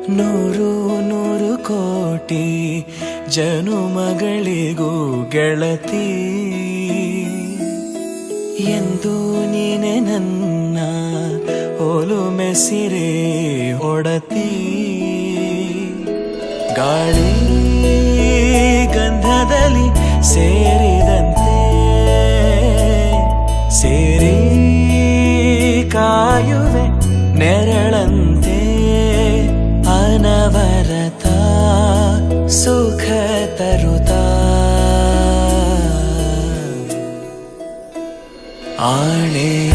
ನೂರು ನೂರು ಕೋಟಿ ಜನುಮಗಳಿಗೂ ಗೆಳತಿ ಎಂದು ನೀನೆ ನನ್ನ ಒಲುಮೆ ಸಿರೆ ಒಡತಿ ಗಾಳಿ ಗಂಧದಲ್ಲಿ ಸೇರಿದಂತೆ ಸೇರಿ ಕಾಯುವೆ ನೆರಳಂತೆ ಅನವರತ ಸುಖ ತರುತ್ತಾ ಆಣೆಯ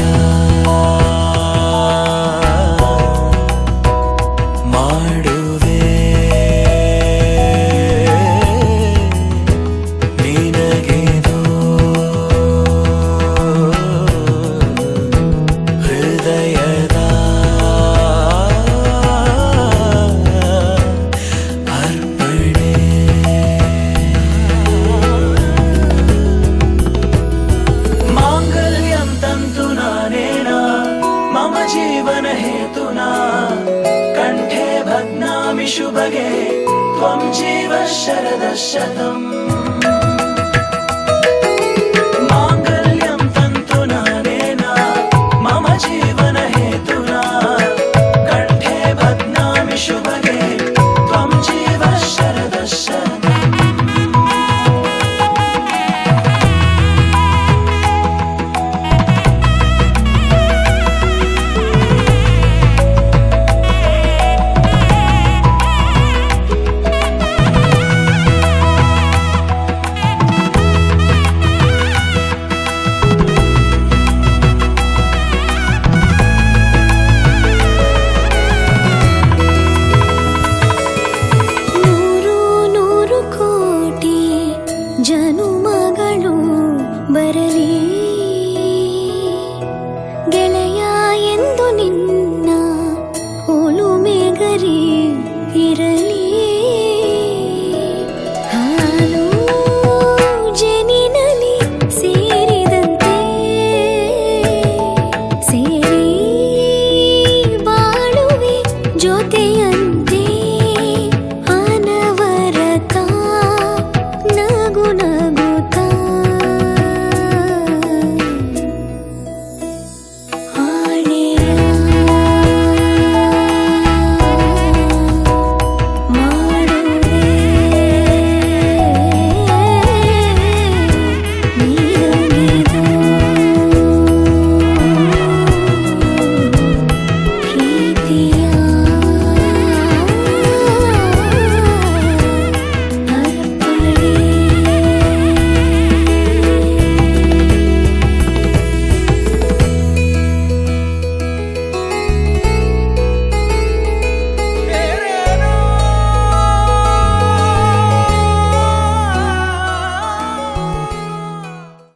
ಮಾಡುವೆ ನಿನಗೆದೋ ಹೃದಯದ ಅರ್ಪಣೆ ಮಾಂಗಲ್ಯಂ ತಂತು ನಾನೇನ ಮಮ ಜೀವನ ಹೇತುನಾ ಕಂಠೆ ಭಗ್ನಾಮಿ ಶುಭಗೆ ತ್ವಂ ಜೀವ ಶರದ ಶತಂ ಮಾಂಗಲ್ಯಂ ತಂತು ನಾನೇನ ಮಮ ಜೀವನ ಹೇತುನಾ ಕಂಠೆ ಭಗ್ನಾಮಿ ಶುಭಗೆ ತ್ವಂ ಜೀವ ಶರದ ಶತಂ ಜನುಮಗಳು ಬರಲಿ ಗೆಳೆಯ ಎಂದು ನಿನ್ನ ಒಲುಮೆ ಗರಿ ಇರಲಿ.